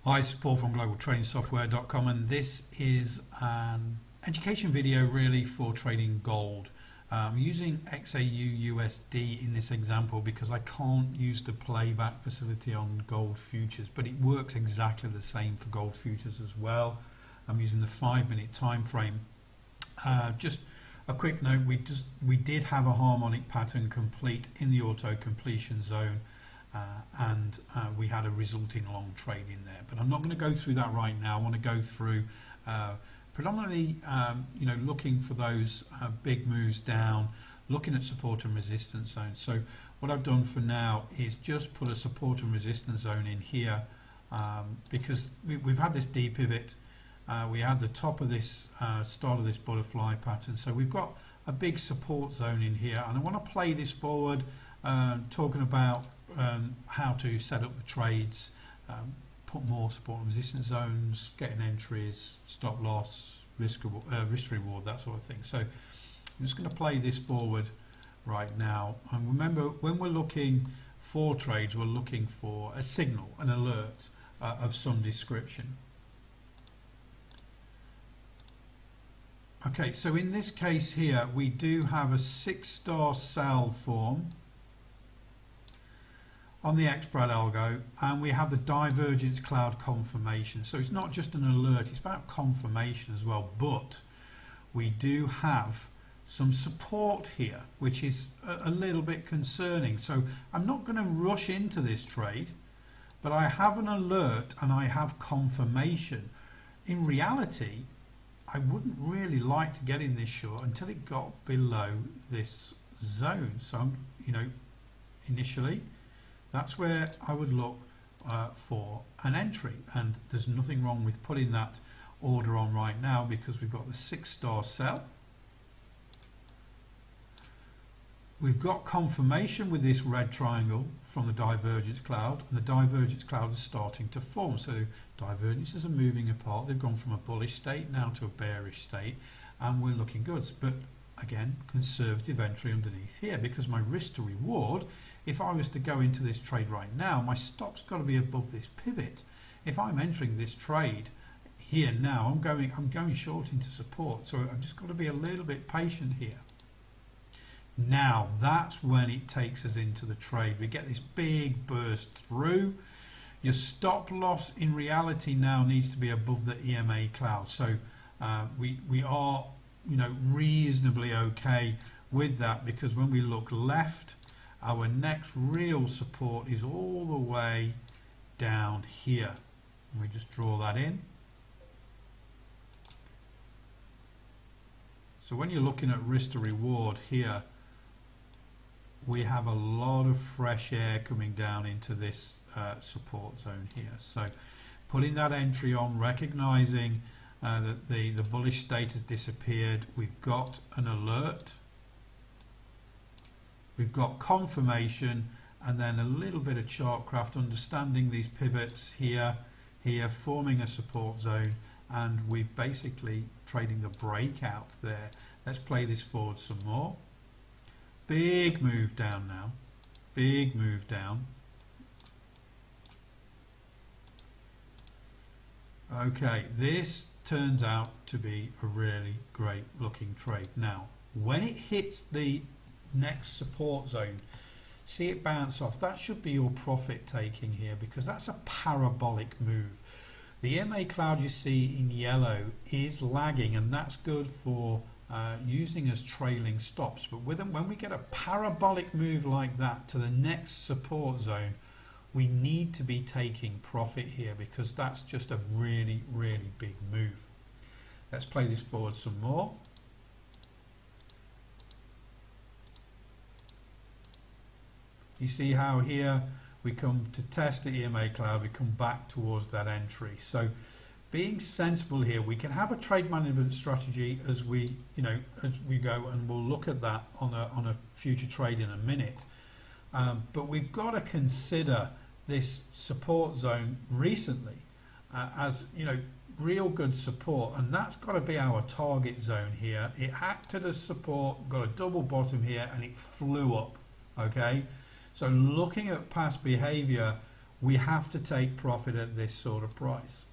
Hi, it's Paul from globaltradingsoftware.com, and this is an education video really for trading gold. I'm using XAUUSD in this example because I can't use the playback facility on gold futures, but it works exactly the same for gold futures as well. I'm using the 5-minute time frame. Just a quick note, we did have a harmonic pattern complete in the auto completion zone. And we had a resulting long trade in there, but I'm not going to go through that right now. I want to go through predominantly looking for those big moves down, looking at support and resistance zones. So what I've done for now is just put a support and resistance zone in here, because we've had this D pivot, we had the top of this start of this butterfly pattern, so we've got a big support zone in here, and I want to play this forward, talking about how to set up the trades, put more support and resistance zones, getting entries, stop loss, risk reward, that sort of thing. So I'm just going to play this forward right now, and remember, when we're looking for trades, we're looking for a signal, an alert of some description. Okay, so in this case here we do have a 6-star sell form on the XPRAD algo, and we have the divergence cloud confirmation. So it's not just an alert, it's about confirmation as well, but we do have some support here, which is a little bit concerning. So I'm not going to rush into this trade, but I have an alert and I have confirmation. In reality, I wouldn't really like to get in this short until it got below this zone. So initially that's where I would look for an entry, and there's nothing wrong with putting that order on right now because we've got the 6-star sell. We've got confirmation with this red triangle from the divergence cloud, and the divergence cloud is starting to form. So divergences are moving apart. They've gone from a bullish state now to a bearish state, and we're looking good. But again, conservative entry underneath here, because my risk to reward, if I was to go into this trade right now, my stop's got to be above this pivot. If I'm entering this trade here now, I'm going short into support, so I've just got to be a little bit patient here. Now that's when it takes us into the trade. We get this big burst through. Your stop loss in reality now needs to be above the EMA cloud, so we are reasonably okay with that, because when we look left, our next real support is all the way down here, and we just draw that in. So when you're looking at risk to reward here, we have a lot of fresh air coming down into this support zone here. So putting that entry on, recognizing that the bullish state has disappeared, we've got an alert, we've got confirmation, and then a little bit of chartcraft, understanding these pivots here, forming a support zone, and we're basically trading the breakout there. Let's play this forward some more. Big move down now, big move down. Okay, this turns out to be a really great looking trade. Now when it hits the next support zone, see it bounce off, that should be your profit taking here, because that's a parabolic move. The MA cloud you see in yellow is lagging, and that's good for using as trailing stops. But when we get a parabolic move like that to the next support zone, we need to be taking profit here, because that's just a really big move. Let's play this forward some more. You see how here we come to test the EMA cloud, we come back towards that entry. So being sensible here, we can have a trade management strategy as we go, and we'll look at that on a future trade in a minute. But we've got to consider this support zone recently as real good support, and that's got to be our target zone here. It acted as support, got a double bottom here, and it flew up. Okay, so looking at past behavior, we have to take profit at this sort of price.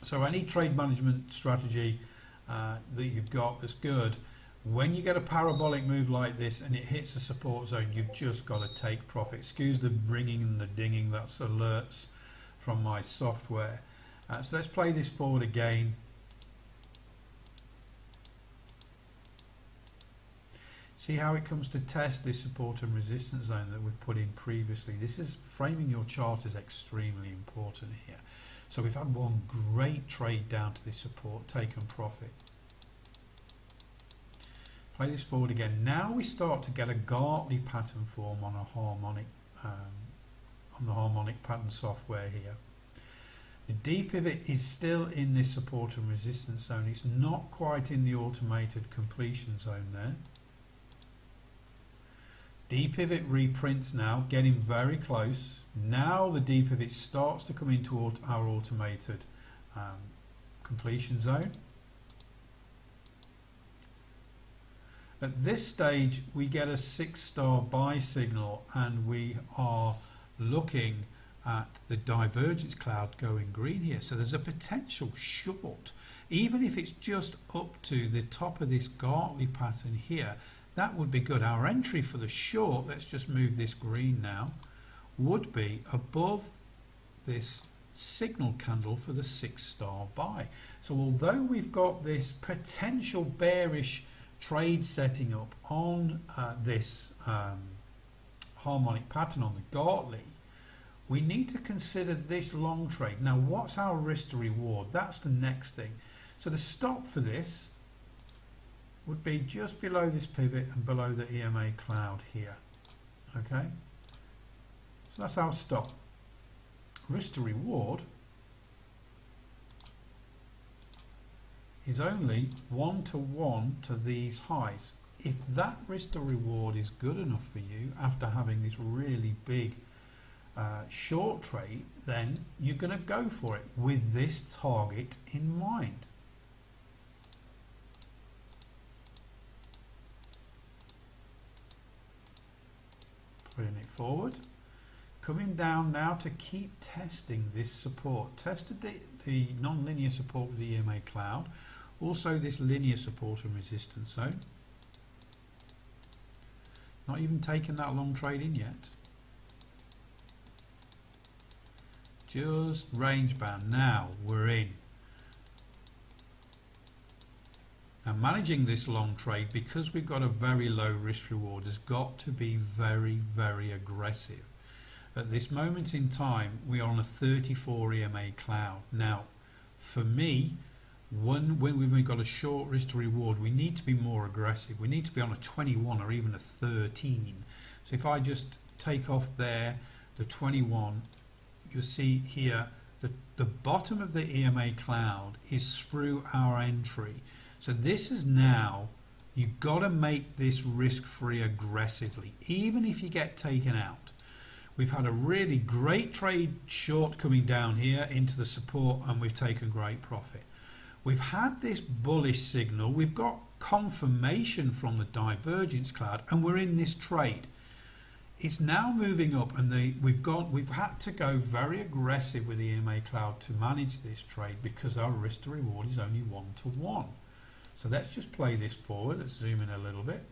So any trade management strategy that you've got that's good, when you get a parabolic move like this and it hits the support zone, you've just got to take profit. Excuse the ringing and the dinging, that's alerts from my software. So let's play this forward again. See how it comes to test this support and resistance zone that we've put in previously. This is framing your chart is extremely important here. So we've had one great trade down to this support, taken profit. Play this forward again. Now we start to get a Gartley pattern form on a harmonic, on the harmonic pattern software here. The D pivot is still in this support and resistance zone. It's not quite in the automated completion zone there. D pivot reprints now, getting very close. Now the D pivot starts to come into our automated completion zone. At this stage we get a 6-star buy signal and we are looking at the divergence cloud going green here. So there's a potential short, even if it's just up to the top of this Gartley pattern here. That would be good. Our entry for the short, let's just move this green now, would be above this signal candle for the 6-star buy. So although we've got this potential bearish trade setting up on this harmonic pattern on the Gartley, we need to consider this long trade. Now what's our risk to reward? That's the next thing. So the stop for this would be just below this pivot and below the EMA cloud here. Okay, so that's our stop. Risk to reward is only 1-to-1 to these highs. If that risk to reward is good enough for you after having this really big short trade, then you're going to go for it with this target in mind. Putting it forward, coming down now to keep testing this support. Tested the non-linear support with the EMA cloud, also this linear support and resistance zone. Not even taken that long trade in yet. Just range bound. Now we're in. Now managing this long trade, because we've got a very low risk reward, has got to be very, very aggressive. At this moment in time we are on a 34 EMA cloud. Now for me, when we've got a short risk to reward, we need to be more aggressive. We need to be on a 21 or even a 13. So if I just take off there the 21, you'll see here the bottom of the EMA cloud is through our entry. So this is now, you've got to make this risk-free aggressively, even if you get taken out. We've had a really great trade short coming down here into the support and we've taken great profit. We've had this bullish signal, we've got confirmation from the divergence cloud and we're in this trade. It's now moving up and we've had to go very aggressive with the EMA cloud to manage this trade because our risk to reward is only 1-to-1. So let's just play this forward. Let's zoom in a little bit.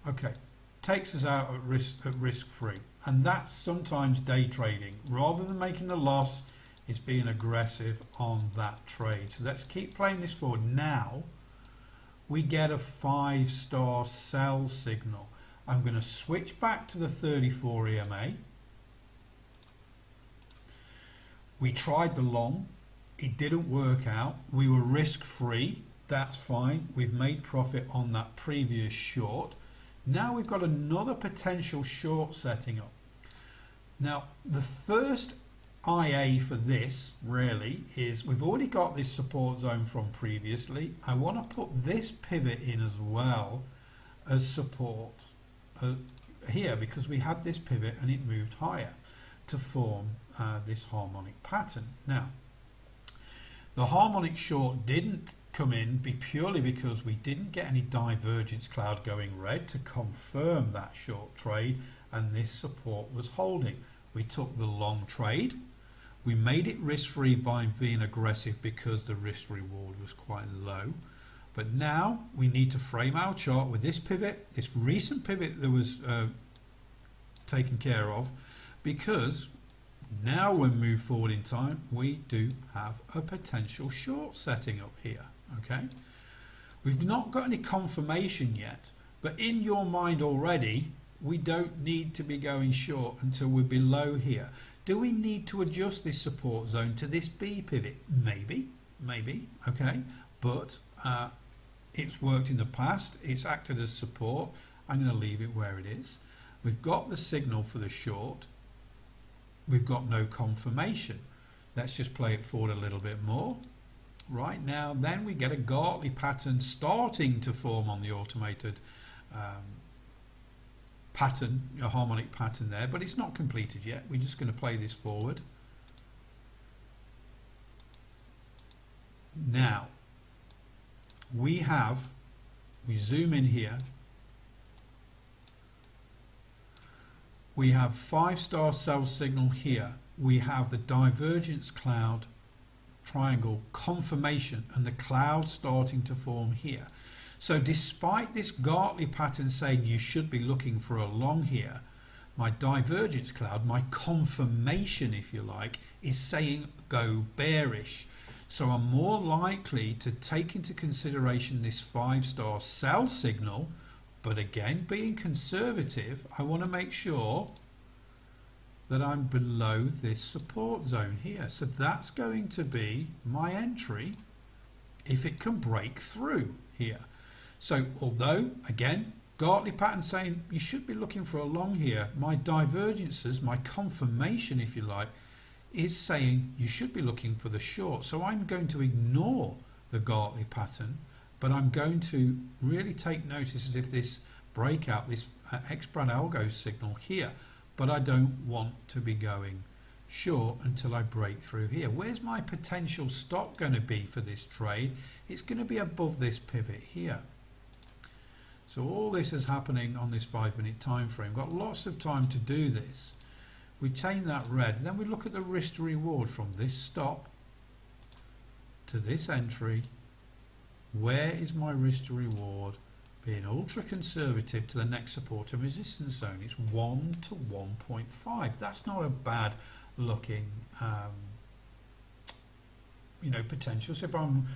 Okay, takes us out at risk free, and that's sometimes day trading. Rather than making a loss, it's being aggressive on that trade. So let's keep playing this forward. Now we get a 5-star sell signal. I'm going to switch back to the 34 EMA. We tried the long, it didn't work out. We were risk free, that's fine. We've made profit on that previous short. Now we've got another potential short setting up. Now the first IA for this really is we've already got this support zone from previously. I want to put this pivot in as well as support here because we had this pivot and it moved higher to form this harmonic pattern. Now the harmonic short didn't come in be purely because we didn't get any divergence cloud going red to confirm that short trade, and this support was holding. We took the long trade. We made it risk-free by being aggressive because the risk reward was quite low. But now we need to frame our chart with this pivot, this recent pivot that was taken care of, because now when we move forward in time, we do have a potential short setting up here. Okay, we've not got any confirmation yet, but in your mind already, we don't need to be going short until we're below here. Do we need to adjust this support zone to this B pivot? Maybe, okay, but it's worked in the past. It's acted as support. I'm going to leave it where it is. We've got the signal for the short. We've got no confirmation. Let's just play it forward a little bit more. Right now, then we get a Gartley pattern starting to form on the automated pattern, a harmonic pattern there, but it's not completed yet. We're just going to play this forward. Now, we zoom in here, we have 5-star sell signal here. We have the divergence cloud triangle confirmation and the cloud starting to form here. So despite this Gartley pattern saying you should be looking for a long here, my divergence cloud, my confirmation if you like, is saying go bearish. So I'm more likely to take into consideration this 5-star sell signal, but again, being conservative, I want to make sure that I'm below this support zone here. So that's going to be my entry if it can break through here. So although, again, Gartley pattern saying you should be looking for a long here, my divergences, my confirmation if you like, is saying you should be looking for the short. So I'm going to ignore the Gartley pattern, but I'm going to really take notice as if this breakout, this X-Brad algo signal here, but I don't want to be going short until I break through here. Where's my potential stop going to be for this trade? It's going to be above this pivot here. So all this is happening on this 5-minute time frame. Got lots of time to do this. We change that red, and then we look at the risk to reward from this stop to this entry. Where is my risk to reward? Being ultra conservative to the next support and resistance zone. It's 1 to 1.5. That's not a bad looking potential. So if I'm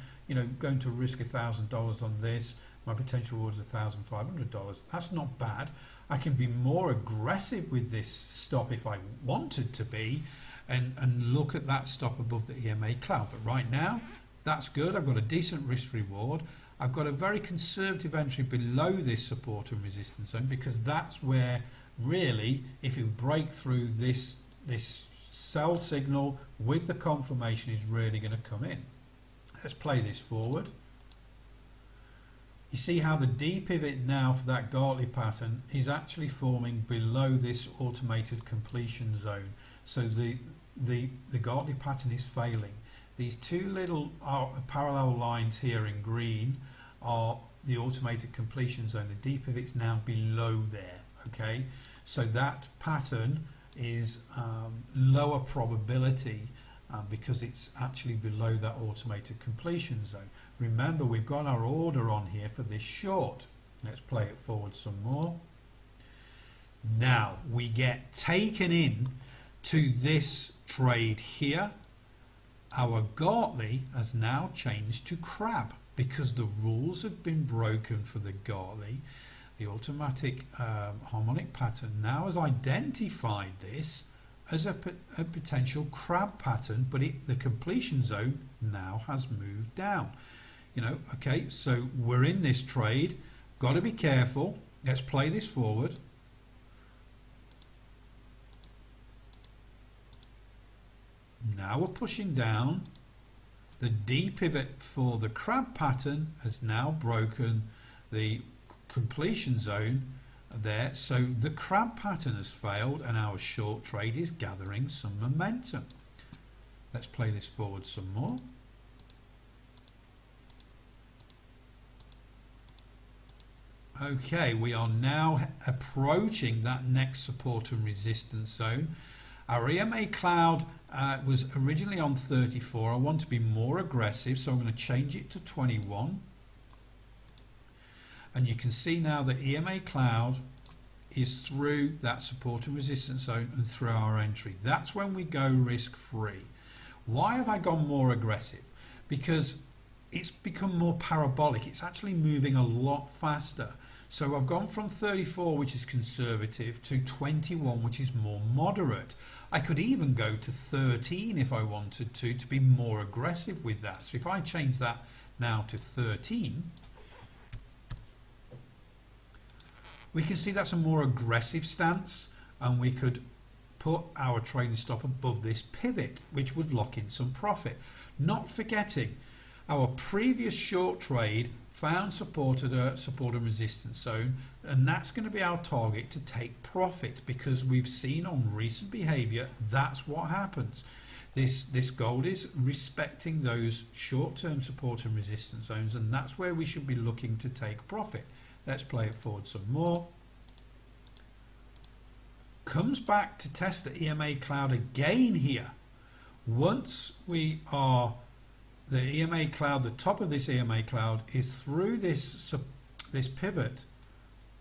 going to risk $1,000 on this, my potential reward is $1,500. That's not bad. I can be more aggressive with this stop if I wanted to be, and look at that stop above the EMA cloud. But right now, that's good. I've got a decent risk reward. I've got a very conservative entry below this support and resistance zone, because that's where really, if you break through this sell signal with the confirmation, is really going to come in. Let's play this forward. You see how the D pivot now for that Gartley pattern is actually forming below this automated completion zone. So the Gartley pattern is failing. These two little parallel lines here in green are the automated completion zone. The D pivot's now below there. Okay, so that pattern is lower probability because it's actually below that automated completion zone. Remember, we've got our order on here for this short. Let's play it forward some more. Now we get taken in to this trade here. Our Gartley has now changed to crab because the rules have been broken for the Gartley. The automatic harmonic pattern now has identified this as a potential crab pattern, but the completion zone now has moved down. Okay, so we're in this trade. Got to be careful. Let's play this forward. Now we're pushing down. The D pivot for the crab pattern has now broken the completion zone there, so the crab pattern has failed and our short trade is gathering some momentum. Let's play this forward some more. Okay, we are now approaching that next support and resistance zone. Our EMA cloud was originally on 34. I want to be more aggressive, so I'm going to change it to 21. And you can see now that EMA cloud is through that support and resistance zone and through our entry. That's when we go risk free. Why have I gone more aggressive? Because it's become more parabolic. It's actually moving a lot faster. So I've gone from 34, which is conservative, to 21, which is more moderate. I could even go to 13 if I wanted to be more aggressive with that. So if I change that now to 13, we can see that's a more aggressive stance, and we could put our trading stop above this pivot, which would lock in some profit. Not forgetting, our previous short trade found support at a support and resistance zone, and that's going to be our target to take profit, because we've seen on recent behavior that's what happens. This gold is respecting those short-term support and resistance zones, and that's where we should be looking to take profit. Let's play it forward some more. Comes back to test the EMA cloud again here. Once we are, the EMA cloud, the top of this EMA cloud is through this pivot.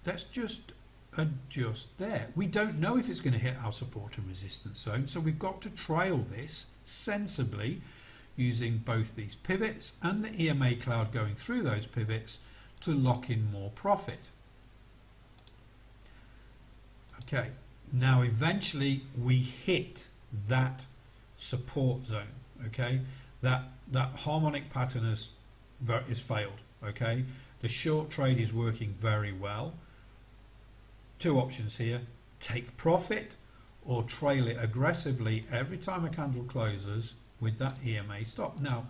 Let's just adjust there. We don't know if it's going to hit our support and resistance zone, so we've got to trail this sensibly using both these pivots and the EMA cloud going through those pivots to lock in more profit. Okay, now eventually we hit that support zone. Okay, that harmonic pattern is failed. Okay, the short trade is working very well. Two options here: take profit or trail it aggressively every time a candle closes with that EMA stop. Now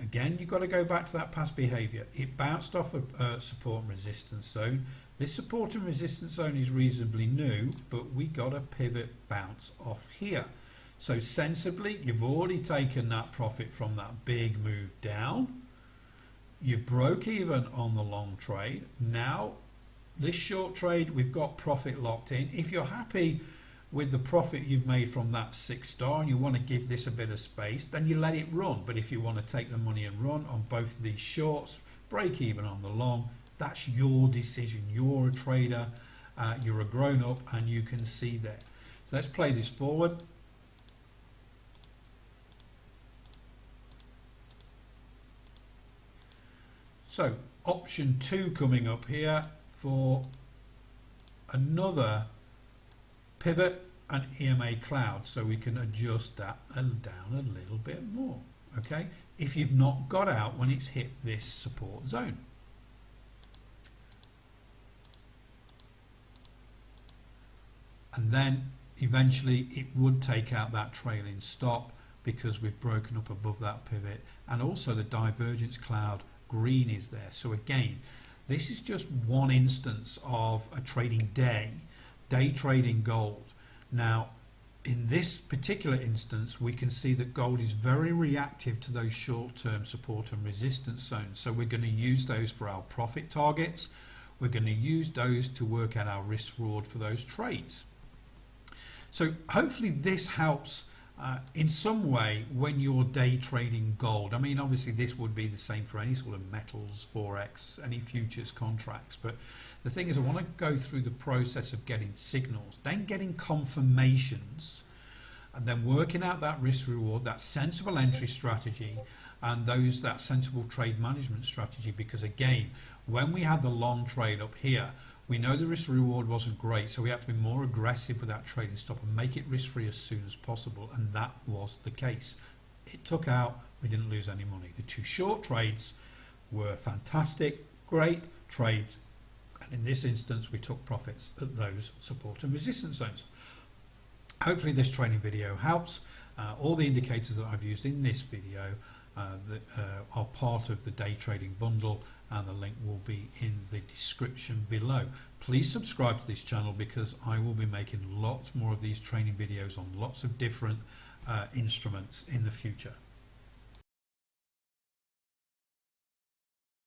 again, you've got to go back to that past behavior. It bounced off a support and resistance zone. This support and resistance zone is reasonably new, but we got a pivot bounce off here. So sensibly, you've already taken that profit from that big move down. You broke even on the long trade. Now, this short trade, we've got profit locked in. If you're happy with the profit you've made from that 6 star and you want to give this a bit of space, then you let it run. But if you want to take the money and run on both of these shorts, break even on the long, that's your decision. You're a trader, you're a grown up, and you can see there. So let's play this forward. So option 2 coming up here for another pivot and EMA cloud, so we can adjust that and down a little bit more. Okay, if you've not got out when it's hit this support zone. And then eventually it would take out that trailing stop because we've broken up above that pivot, and also the divergence cloud green is there. So again, this is just one instance of a trading day trading gold. Now in this particular instance, we can see that gold is very reactive to those short-term support and resistance zones, so we're going to use those for our profit targets. We're going to use those to work out our risk reward for those trades. So hopefully this helps in some way when you're day trading gold. I mean, obviously this would be the same for any sort of metals, forex, any futures contracts, but the thing is, I want to go through the process of getting signals, then getting confirmations, and then working out that risk reward, that sensible entry strategy, and that sensible trade management strategy. Because again, when we had the long trade up here, we know the risk reward wasn't great, so we have to be more aggressive with that trading stop and make it risk free as soon as possible, and that was the case. It took out, we didn't lose any money. The 2 short trades were fantastic, great trades, and in this instance we took profits at those support and resistance zones. Hopefully this training video helps. All the indicators that I've used in this video are part of the day trading bundle, and the link will be in the description below. Please subscribe to this channel because I will be making lots more of these training videos on lots of different instruments in the future.